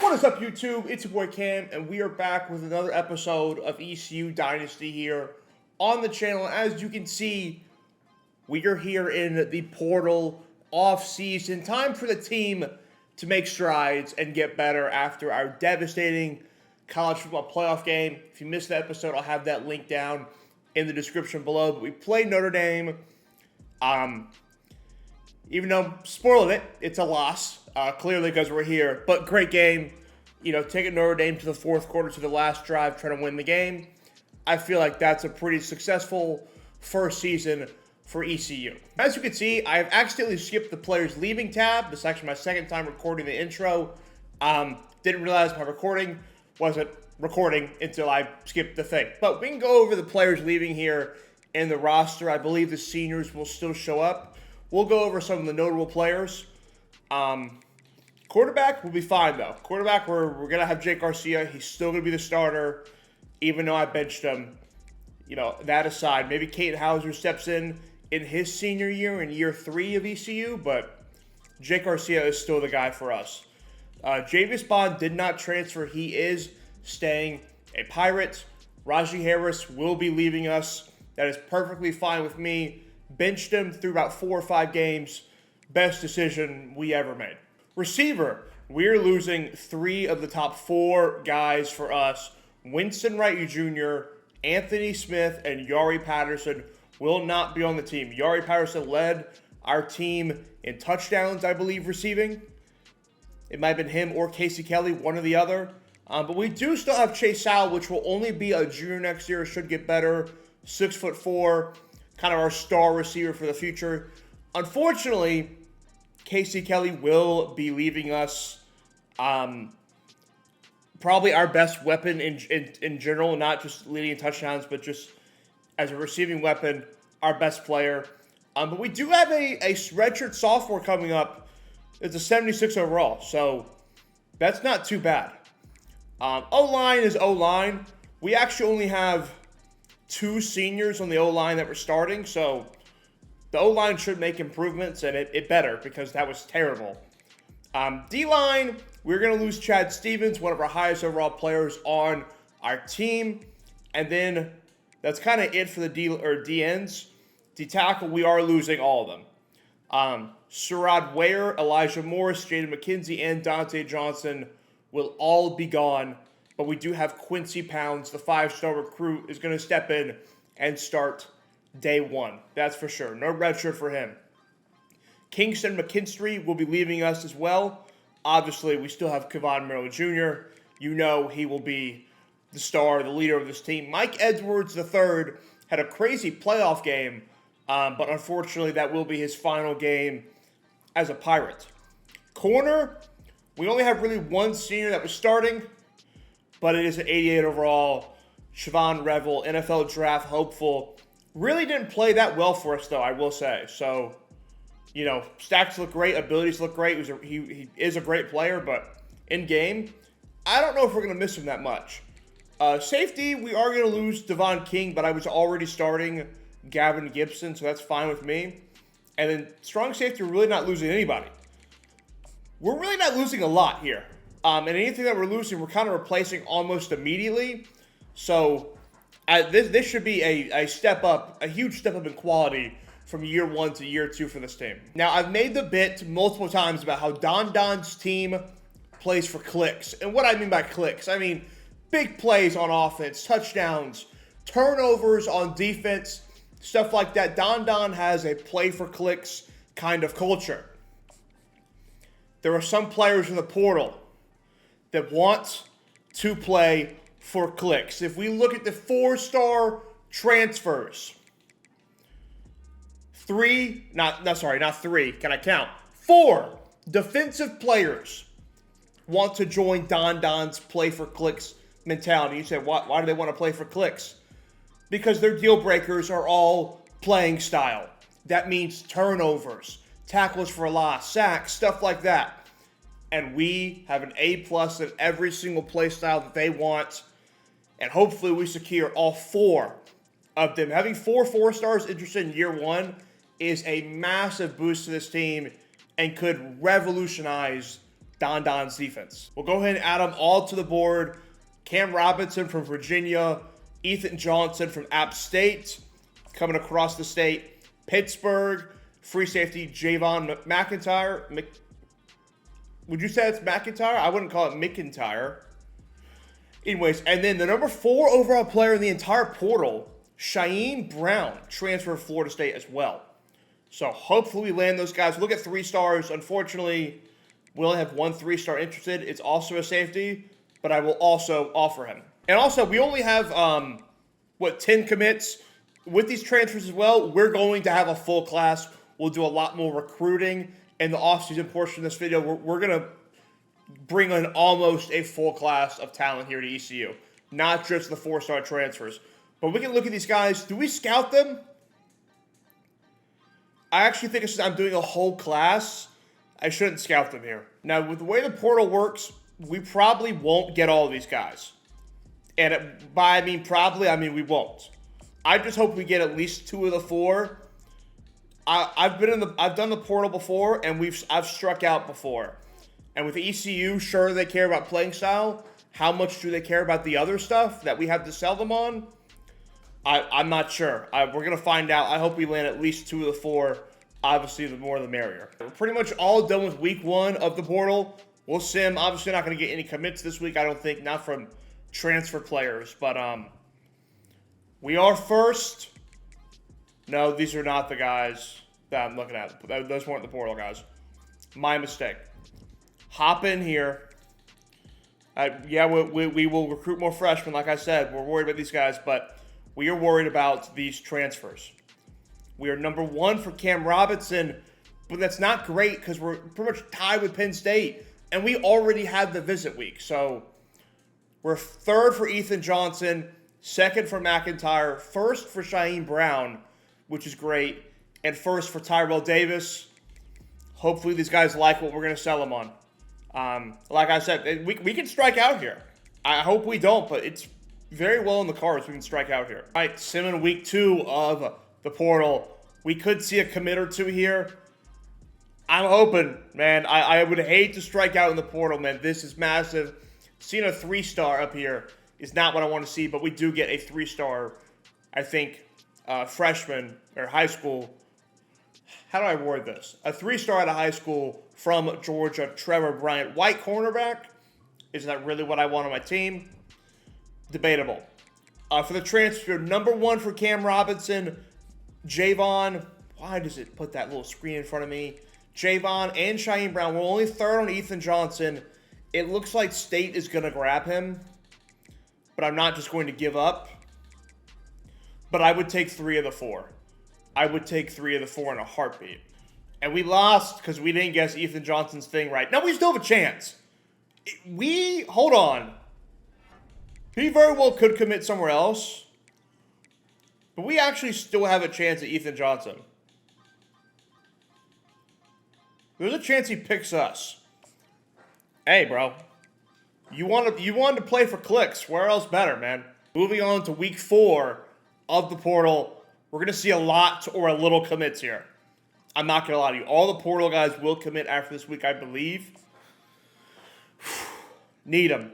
What is up, YouTube? It's your boy Cam, and we are back with another episode of ECU Dynasty here on the channel. As you can see, we are here in the portal off-season. Time for the team to make strides and get better after our devastating college football playoff game. If you missed that episode, I'll have that link down in the description below. But we played Notre Dame. Even though, spoiling it, it's a loss, clearly because we're here. But great game. You know, taking Notre Dame to the fourth quarter, to the last drive, trying to win the game. I feel like that's a pretty successful first season for ECU. As you can see, I have accidentally skipped the players leaving tab. This is actually my second time recording the intro. Didn't realize my recording wasn't recording until I skipped the thing. But we can go over the players leaving here in the roster. I believe the seniors will still show up. We'll go over some of the notable players. Quarterback will be fine, though. Quarterback, we're going to have Jake Garcia. He's still going to be the starter, even though I benched him. You know, that aside, maybe Kate Hauser steps in his senior year, in year 3 of ECU, but Jake Garcia is still the guy for us. Javis Bond did not transfer. He is staying a Pirate. Raji Harris will be leaving us. That is perfectly fine with me. Benched him through about 4 or 5 games. Best decision we ever made. Receiver, we're losing 3 of the top 4 guys for us. Winston Wright Jr., Anthony Smith, and Yari Patterson will not be on the team. Yari Patterson led our team in touchdowns, I believe, receiving. It might have been him or Casey Kelly, one or the other. But we do still have Chase Sowell, which will only be a junior next year. Should get better. 6'4", kind of our star receiver for the future. Unfortunately, Casey Kelly will be leaving us. Probably our best weapon in general, not just leading in touchdowns, but just as a receiving weapon, our best player. But we do have a redshirt sophomore coming up. It's a 76 overall, so that's not too bad. O-line is O-line. We actually only have 2 seniors on the O-line that we're starting, so the O-line should make improvements, and it better, because that was terrible. D-line, we're going to lose Chad Stevens, one of our highest overall players on our team. And then that's kind of it for the D-ends. D-tackle, we are losing all of them. Surratt Ware, Elijah Morris, Jaden McKenzie, and Dante Johnson will all be gone. But we do have Quincy Pounds, the 5-star recruit, is going to step in and start day 1. That's for sure. No redshirt for him. Kingston McKinstry will be leaving us as well. Obviously, we still have Kevon Merrill Jr. You know he will be the star, the leader of this team. Mike Edwards III had a crazy playoff game, but unfortunately that will be his final game as a Pirate. Corner, we only have really one senior that was starting, but it is an 88 overall. Siobhan Revel, NFL draft hopeful. Really didn't play that well for us, though, I will say. So, you know, stats look great, abilities look great. He is a great player, but in game, I don't know if we're going to miss him that much. Safety, we are going to lose Devon King, but I was already starting Gavin Gibson, so that's fine with me. And then strong safety, we're really not losing anybody. We're really not losing a lot here. And anything that we're losing, we're kind of replacing almost immediately. So this should be a step up, a huge step up in quality from year 1 to year 2 for this team. Now, I've made the bit multiple times about how Don's team plays for clicks. And what I mean by clicks, I mean big plays on offense, touchdowns, turnovers on defense, stuff like that. Don has a play for clicks kind of culture. There are some players in the portal that want to play for clicks. If we look at the 4-star transfers, not 3. Can I count? 4 defensive players want to join Don's play for clicks mentality. You say, why do they want to play for clicks? Because their deal breakers are all playing style. That means turnovers, tackles for a loss, sacks, stuff like that. And we have an A+ in every single play style that they want. And hopefully we secure all 4 of them. Having 4 4-stars interested in year 1 is a massive boost to this team and could revolutionize Don's defense. We'll go ahead and add them all to the board. Cam Robinson from Virginia, Ethan Johnson from App State, coming across the state. Pittsburgh, free safety Javon McIntyre. Would you say it's McIntyre? I wouldn't call it McIntyre. Anyways, and then the number 4 overall player in the entire portal, Shyheim Brown, transfer to Florida State as well. So hopefully we land those guys. Look at 3 stars. Unfortunately, we only have 1 3-star interested. It's also a safety, but I will also offer him. And also, we only have, 10 commits. With these transfers as well, we're going to have a full class. We'll do a lot more recruiting in the offseason portion of this video. We're going to bring in almost a full class of talent here to ECU. Not just the 4-star transfers. But we can look at these guys. Do we scout them? I actually think I'm doing a whole class. I shouldn't scout them here. Now, with the way the portal works, we probably won't get all of these guys. And by probably, we won't. I just hope we get at least 2 of the 4. I've done the portal before, and I've struck out before. And with ECU, sure they care about playing style. How much do they care about the other stuff that we have to sell them on? I'm not sure. We're going to find out. I hope we land at least 2 of the 4. Obviously, the more the merrier. We're pretty much all done with week 1 of the portal. We'll sim. Obviously, not going to get any commits this week, I don't think. Not from transfer players. But we are first. No, these are not the guys that I'm looking at. Those weren't the portal guys. My mistake. Hop in here. Yeah, we will recruit more freshmen, like I said. We're worried about these guys, but we are worried about these transfers. We are number 1 for Cam Robinson, but that's not great because we're pretty much tied with Penn State, and we already had the visit week. So we're 3rd for Ethan Johnson, 2nd for McIntyre, 1st for Shyheim Brown, which is great, and 1st for Tyrell Davis. Hopefully these guys like what we're going to sell them on. Like I said, we can strike out here. I hope we don't, but it's very well in the cards we can strike out here. All right, sim in week 2 of the portal. We could see a commit or 2 here. I'm hoping, man. I would hate to strike out in the portal, man. This is massive. Seeing a 3-star up here is not what I want to see, but we do get a 3-star, I think, freshman or high school. How do I word this? A 3-star out of high school from Georgia, Trevor Bryant. White cornerback. Is that really what I want on my team? Debatable. For the transfer, number 1 for Cam Robinson, Javon. Why does it put that little screen in front of me? Javon and Shyheim Brown. We're only 3rd on Ethan Johnson. It looks like State is going to grab him, but I'm not just going to give up. But I would take 3 of the 4. I would take 3 of the 4 in a heartbeat. And we lost because we didn't guess Ethan Johnson's thing right. Now we still have a chance. Hold on. He very well could commit somewhere else. But we actually still have a chance at Ethan Johnson. There's a chance he picks us. Hey, bro. You wanted to play for clicks. Where else better, man? Moving on to week 4 of the portal. We're going to see a lot or a little commits here. I'm not going to lie to you. All the portal guys will commit after this week, I believe. Need them.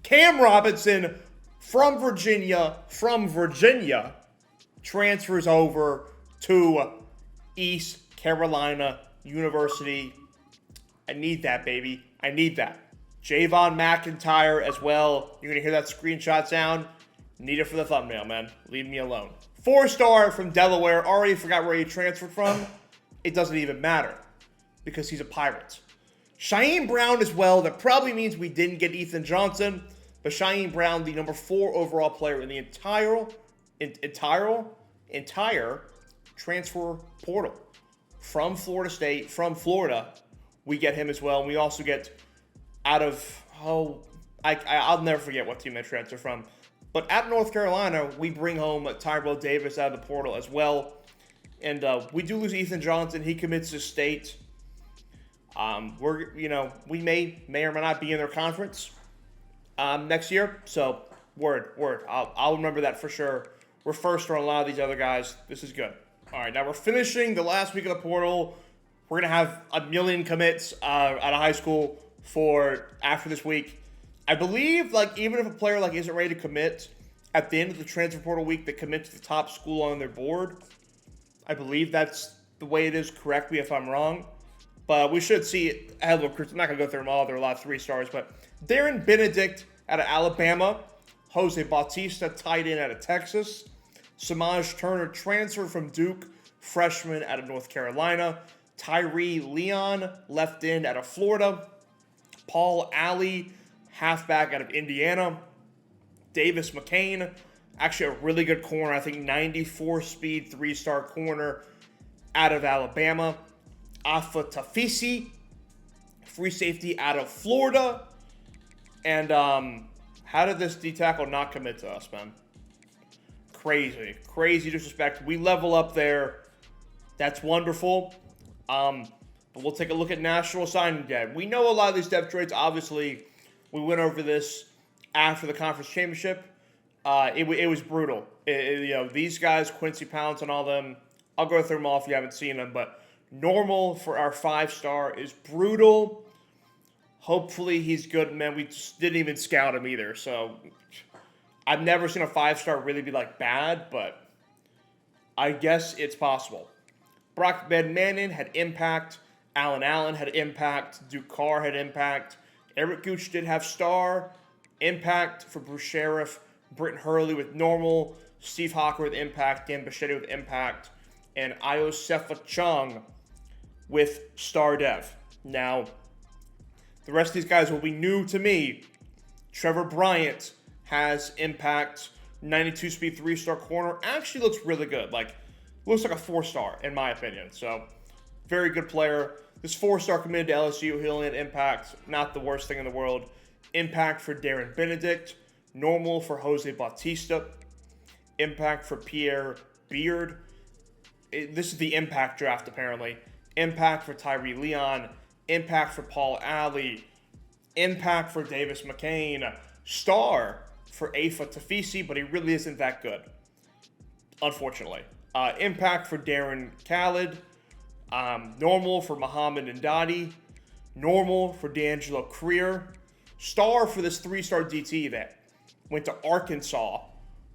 Cam Robinson from Virginia, transfers over to East Carolina University. I need that, baby. I need that. Javon McIntyre as well. You're going to hear that screenshot sound. Need it for the thumbnail, man. Leave me alone. 4-star from Delaware. Already forgot where he transferred from. It doesn't even matter because he's a Pirate. Shyheim Brown as well. That probably means we didn't get Ethan Johnson. But Shyheim Brown, the number 4 overall player in the entire transfer portal. From Florida State, from Florida, we get him as well. And we also get out of, I'll never forget what team I transferred from. But at North Carolina, we bring home Tyrell Davis out of the portal as well. And we do lose Ethan Johnson. He commits to State. We may or may not be in their conference next year. So, word. I'll remember that for sure. We're first on a lot of these other guys. This is good. All right, now we're finishing the last week of the portal. We're going to have a million commits out of high school for after this week. I believe, like, even if a player, like, isn't ready to commit at the end of the transfer portal week, they commit to the top school on their board. I believe that's the way it is. Correct me if I'm wrong. But we should see a hell of a recruits. I'm not going to go through them all. There are a lot of 3 stars. But Darren Benedict out of Alabama. Jose Bautista, tight end out of Texas. Samaj Turner, transfer from Duke, freshman out of North Carolina. Tyree Leon, left end out of Florida. Paul Alley, halfback out of Indiana. Davis McCain, actually a really good corner. I think 94 speed, 3-star corner out of Alabama. Afa Tafisi, free safety out of Florida. And how did this D-tackle not commit to us, man? Crazy disrespect. We level up there. That's wonderful. But we'll take a look at national signing day. We know a lot of these depth trades. Obviously, we went over this after the conference championship. It was brutal. These guys, Quincy Pounds and all them, I'll go through them all if you haven't seen them. But normal for our 5-star is brutal. Hopefully he's good, man. We just didn't even scout him either. So I've never seen a 5-star really be like bad, but I guess it's possible. Brock Manning had impact. Allen Allen had impact. Duke Carr had impact. Eric Gooch did have star. Impact for Bruce Sheriff. Britton Hurley with normal. Steve Hawker with impact. Dan Bichetti with impact. And Iosefa Chung with star dev. Now, the rest of these guys will be new to me. Trevor Bryant has impact. 92 speed, 3-star corner. Actually looks really good. Looks like a 4-star in my opinion. So, very good player. This 4-star committed to LSU. He'll land impact. Not the worst thing in the world. Impact for Darren Benedict. Normal for Jose Bautista. Impact for Pierre Beard. This is the impact draft, apparently. Impact for Tyree Leon. Impact for Paul Alley. Impact for Davis McCain. Star for Afa Tafisi, but he really isn't that good, unfortunately. Impact for Darren Khaled. Normal for Muhammad Ndadi. Normal for D'Angelo Creer. Star for this 3-star DT that went to Arkansas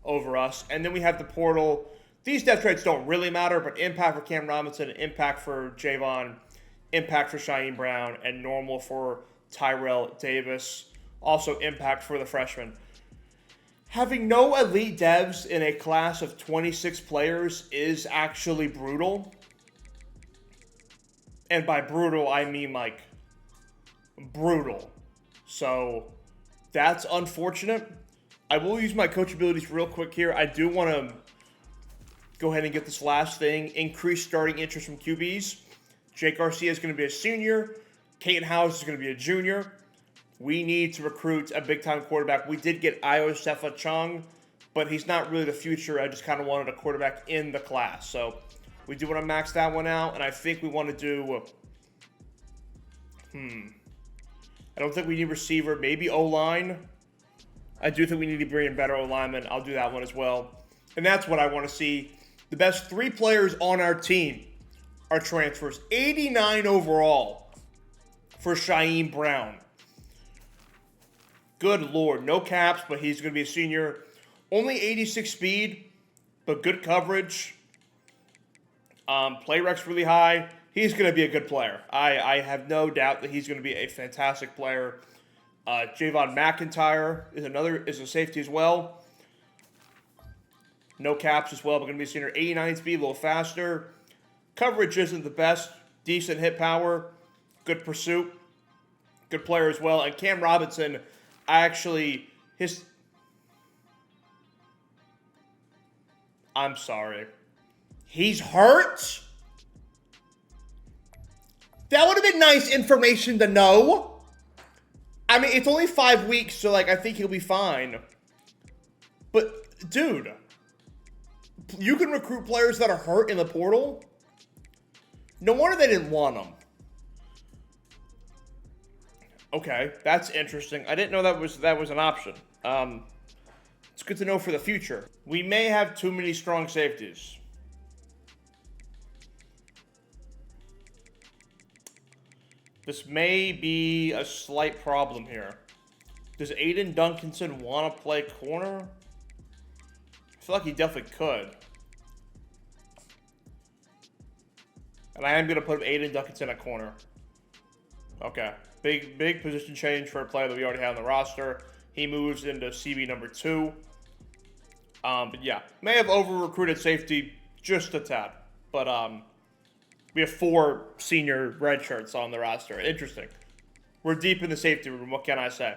over us. And then we have the portal. These depth trades don't really matter, but impact for Cam Robinson, impact for Javon, impact for Shaheem Brown, and normal for Tyrell Davis. Also impact for the freshman. Having no elite devs in a class of 26 players is actually brutal. And by brutal, I mean brutal. So that's unfortunate. I will use my coach abilities real quick here. I do want to go ahead and get this last thing. Increased starting interest from QBs. Jake Garcia is going to be a senior. Caden House is going to be a junior. We need to recruit a big-time quarterback. We did get Iosefa Chung, but he's not really the future. I just kind of wanted a quarterback in the class. So we do want to max that one out, and I think we want to do... I don't think we need receiver. Maybe O-line. I do think we need to bring in better O-linemen. I'll do that one as well. And that's what I want to see. The best 3 players on our team are transfers. 89 overall for Shaheem Brown. Good Lord. No caps, but he's going to be a senior. Only 86 speed, but good coverage. Play rec's really high. He's going to be a good player. I have no doubt that he's going to be a fantastic player. Javon McIntyre is a safety as well. No caps as well, but going to be a senior. 89 speed, a little faster. Coverage isn't the best. Decent hit power. Good pursuit. Good player as well. And Cam Robinson, I'm sorry. He's hurt? That would have been nice information to know. I mean, it's only 5 weeks, so, I think he'll be fine. But, dude, you can recruit players that are hurt in the portal? No wonder they didn't want them. Okay, that's interesting. I didn't know that was an option. It's good to know for the future. We may have too many strong safeties. This may be a slight problem here. Does Aiden Duncanson want to play corner? I feel like he definitely could. And I am going to put Aiden Duncanson at corner. Okay. Big position change for a player that we already have on the roster. He moves into CB number 2. But yeah, may have over-recruited safety just a tad. But we have 4 senior red shirts on the roster. Interesting. We're deep in the safety room. What can I say?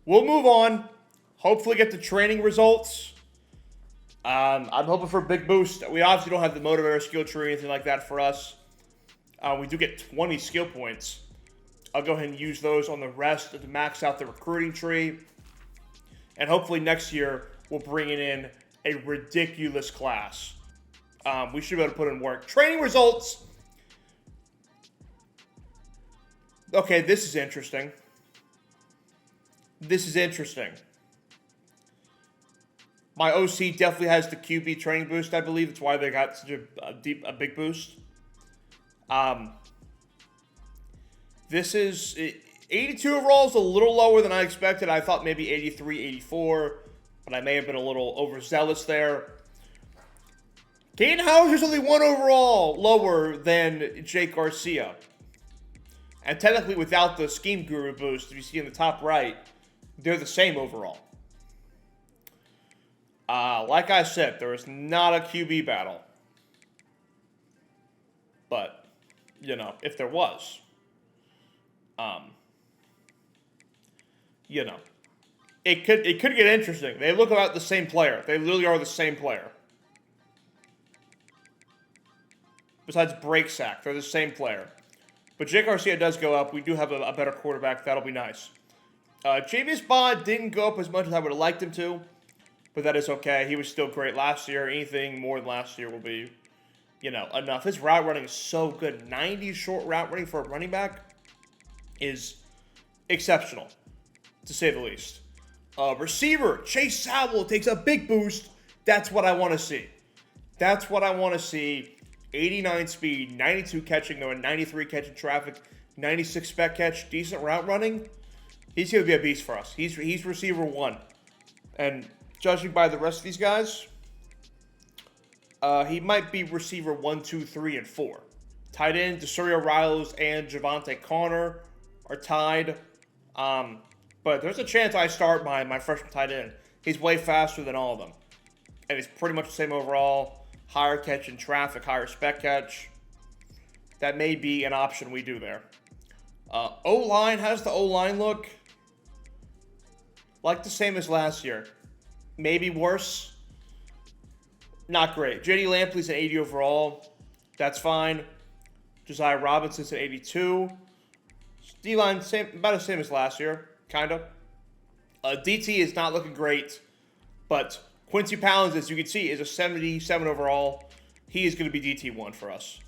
We'll move on. Hopefully get the training results. I'm hoping for a big boost. We obviously don't have the motivator skill tree or anything like that for us. We do get 20 skill points. I'll go ahead and use those on the rest to max out the recruiting tree. And hopefully next year, we'll bring in a ridiculous class. We should be able to put in work. Training results. Okay, this is interesting. This is interesting. My OC definitely has the QB training boost, I believe. That's why they got such a big boost. This is 82 overall is a little lower than I expected. I thought maybe 83, 84, but I may have been a little overzealous there. Caden Hauser's only 1 overall lower than Jake Garcia. And technically without the Scheme Guru boost, if you see in the top right, they're the same overall. Like I said, there is not a QB battle. But, you know, if there was, you know, it could get interesting. They look about the same player. They literally are the same player. Besides break sack, they're the same player. But Jake Garcia does go up. We do have a better quarterback. That'll be nice. Javius Bond didn't go up as much as I would have liked him to, but that is okay. He was still great last year. Anything more than last year will be, you know, enough. His route running is so good. 90 short route running for a running back is exceptional, to say the least. Receiver, Chase Sowell takes a big boost. That's what I want to see. That's what I want to see. 89 speed, 92 catching, though, 93 catching traffic, 96 spec catch, decent route running. He's going to be a beast for us. He's receiver 1. And judging by the rest of these guys, he might be receiver 1, 2, 3, and 4. Tight end, DeSurio Riles and Javante Connor are tied. But there's a chance I start my freshman tight end. He's way faster than all of them. And he's pretty much the same overall. Higher catch in traffic, higher spec catch. That may be an option we do there. O-line, how's the O-line look? Like the same as last year. Maybe worse. Not great. J.D. Lampley's an 80 overall. That's fine. Josiah Robinson's an 82. D-line, about the same as last year. Kind of. DT is not looking great. But Quincy Pounds, as you can see, is a 77 overall. He is going to be DT1 for us.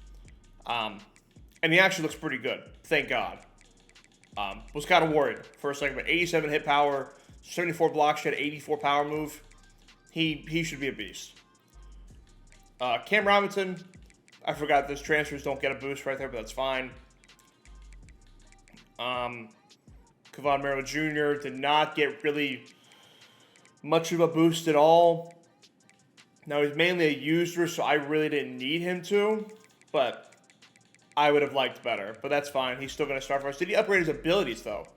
And he actually looks pretty good. Thank God. Was kind of worried for a second, but 87 hit power, 74 block shed, 84 power move. He should be a beast. Cam Robinson, I forgot those transfers don't get a boost right there, but that's fine. Kevon Merrill Jr. did not get really much of a boost at all. Now, he's mainly a user, so I really didn't need him to, but I would have liked better. But that's fine. He's still going to start for us. Did he upgrade his abilities, though?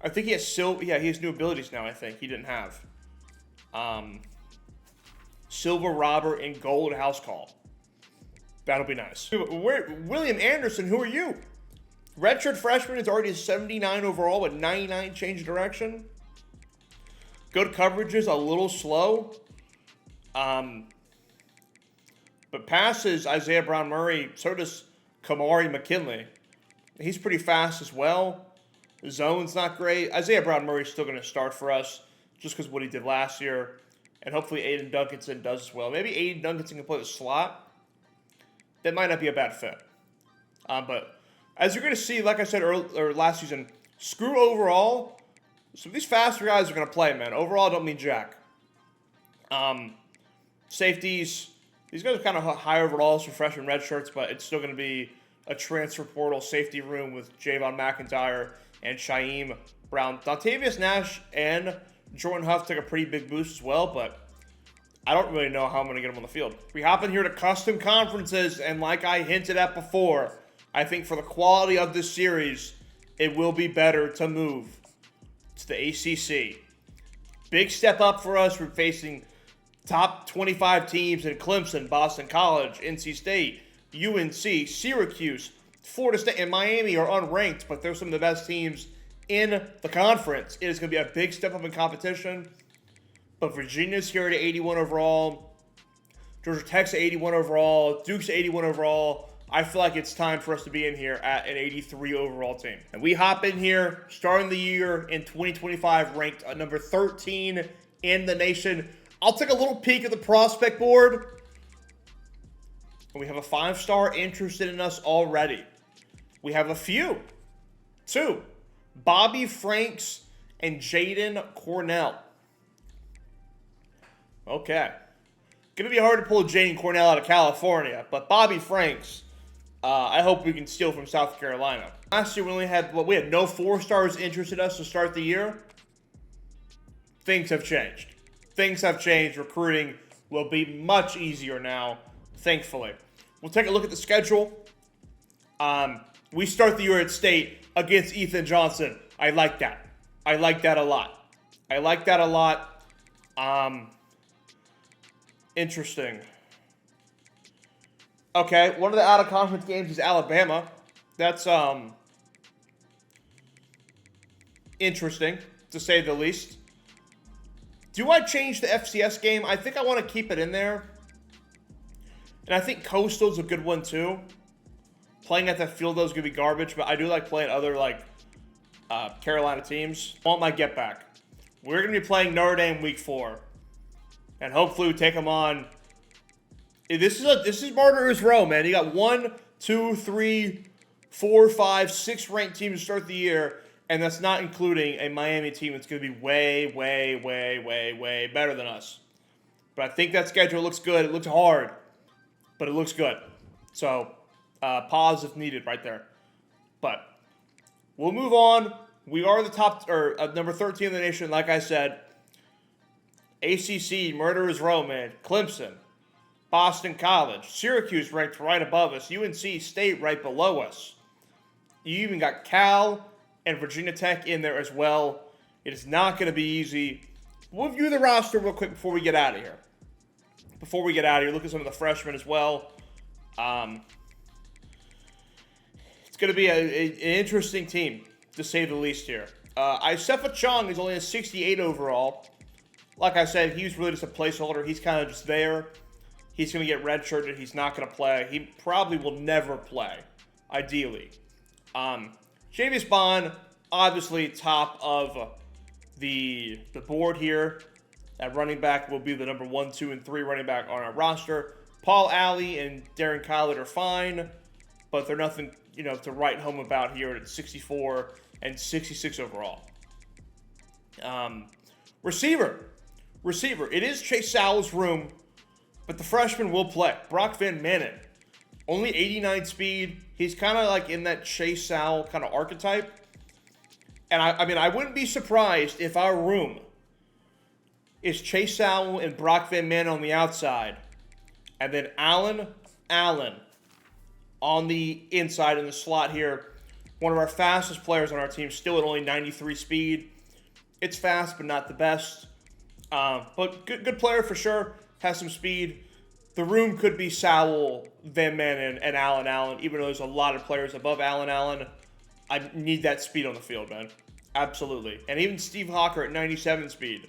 I think he has he has new abilities now, I think. He didn't have. Silver Robber and Gold House Call. That'll be nice. William Anderson, who are you? Redshirt freshman is already a 79 overall with 99 change of direction. Good coverages, a little slow. But passes, Isaiah Brown Murray, so does Kamari McKinley. He's pretty fast as well. The zone's not great. Isaiah Brown Murray's still going to start for us just because of what he did last year. And hopefully Aiden Duncanson does as well. Maybe Aiden Duncanson can play the slot. That might not be a bad fit. But as you're going to see, like I said last season, screw overall. So these faster guys are going to play, man. Overall, I don't mean jack. Safeties, these guys are kind of high overalls for freshman red shirts, but it's still going to be a transfer portal safety room with Javon McIntyre and Shaheem Brown. Dontavius Nash and Jordan Huff took a pretty big boost as well, but I don't really know how I'm going to get them on the field. We hop in here to custom conferences, and like I hinted at before, I think for the quality of this series, it will be better to move to the ACC. Big step up for us. We're facing top 25 teams in Clemson, Boston College, NC State, UNC, Syracuse, Florida State, and Miami are unranked, but they're some of the best teams in the conference. It is going to be a big step up in competition. But Virginia's here at 81 overall. Georgia Tech's at 81 overall. Duke's at 81 overall. I feel like it's time for us to be in here at an 83 overall team. And we hop in here, starting the year in 2025, ranked at number 13 in the nation. I'll take a little peek at the prospect board. And we have a 5-star interested in us already. We have a few. 2. Bobby Franks and Jaden Cornell. Okay. Going to be hard to pull Jaden Cornell out of California, but Bobby Franks, I hope we can steal from South Carolina. Last year we only had, we had no 4-stars interested in us to start the year. Things have changed. Things have changed. Recruiting will be much easier now, thankfully. We'll take a look at the schedule. We start the year at State against Ethan Johnson. I like that. I like that a lot. I like that a lot. Interesting. Okay, one of the out-of-conference games is Alabama. That's, interesting, to say the least. Do I change the FCS game? I think I want to keep it in there. And I think Coastal's a good one, too. Playing at that field, though, is going to be garbage, but I do like playing other, Carolina teams. I want my get back. We're going to be playing Notre Dame week 4. And hopefully we take them on. This is Murderer's Row, man. You got 1, 2, 3, 4, 5, 6 ranked teams to start the year, and that's not including a Miami team that's going to be way, way, way, way, way better than us. But I think that schedule looks good. It looks hard, but it looks good. So pause if needed right there. But we'll move on. We are the top or number 13 in the nation, like I said. ACC, Murderer's Row, man. Clemson, Boston College, Syracuse ranked right above us, UNC State right below us. You even got Cal and Virginia Tech in there as well. It is not going to be easy. We'll view the roster real quick before we get out of here. Look at some of the freshmen as well. It's going to be an interesting team, to say the least here. Isefa Chung is only a 68 overall. Like I said, he's really just a placeholder. He's kind of just there. He's going to get redshirted. He's not going to play. He probably will never play, ideally. Javius Bond, obviously top of the board here. At running back will be the number 1, 2, and 3 running back on our roster. Paul Alley and Darren Collett are fine, but they're nothing, to write home about here at 64 and 66 overall. Receiver. It is Chase Sowell's room, but the freshman will play. Brock Van Manen, only 89 speed. He's kind of like in that Chase Sowell kind of archetype. And I wouldn't be surprised if our room is Chase Sowell and Brock Van Manen on the outside, and then Allen on the inside in the slot here. One of our fastest players on our team, still at only 93 speed. It's fast, but not the best. But good player for sure. Has some speed. The room could be Sowell, Van Manen, and Allen. Even though there's a lot of players above Allen. I need that speed on the field, man. Absolutely. And even Steve Hawker at 97 speed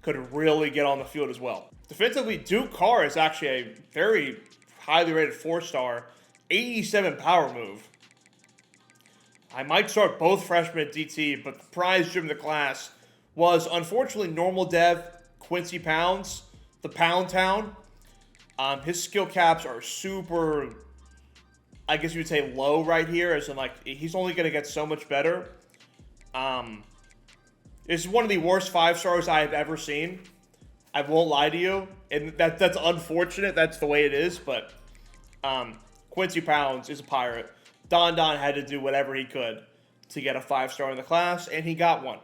could really get on the field as well. Defensively, Duke Carr is actually a very highly rated 4-star, 87 power move. I might start both freshmen at DT, but the prize gym of the class was, unfortunately, normal dev Quincy Pounds, the Pound Town. His skill caps are super, I guess you would say, low right here, as in, he's only going to get so much better. This is one of the worst 5-stars I have ever seen. I won't lie to you, and that's unfortunate. That's the way it is, but Quincy Pounds is a pirate. Don had to do whatever he could to get a 5-star in the class, and he got one.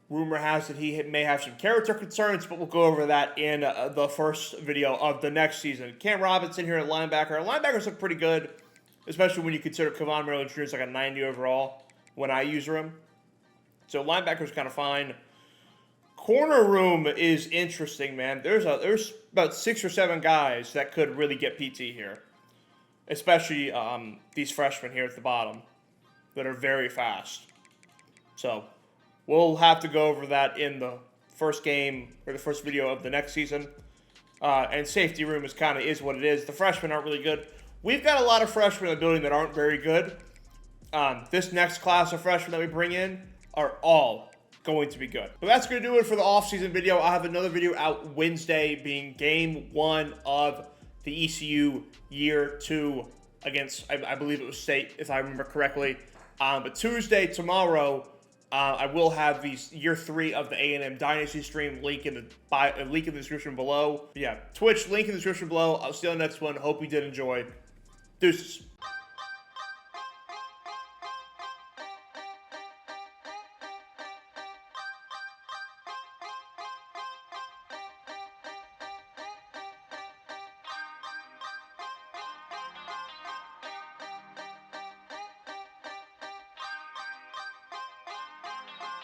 Rumor has it he may have some character concerns, but we'll go over that in the first video of the next season. Cam Robinson here at linebacker. Linebackers look pretty good, especially when you consider Kevon Maryland Jr. is like a 90 overall when I use him. So linebacker's kind of fine. Corner room is interesting, man. There's about 6 or 7 guys that could really get PT here, especially these freshmen here at the bottom that are very fast. So we'll have to go over that in the first game or the first video of the next season. And safety room is what it is. The freshmen aren't really good. We've got a lot of freshmen in the building that aren't very good. This next class of freshmen that we bring in are all going to be good. But that's going to do it for the off-season video. I'll have another video out Wednesday, being game 1 of the ECU year 2 against, I believe it was State, if I remember correctly. But Tuesday, tomorrow, I will have these year 3 of the A&M Dynasty stream, link in the description below. But yeah, Twitch, link in the description below. I'll see you on the next one. Hope you did enjoy. Deuces.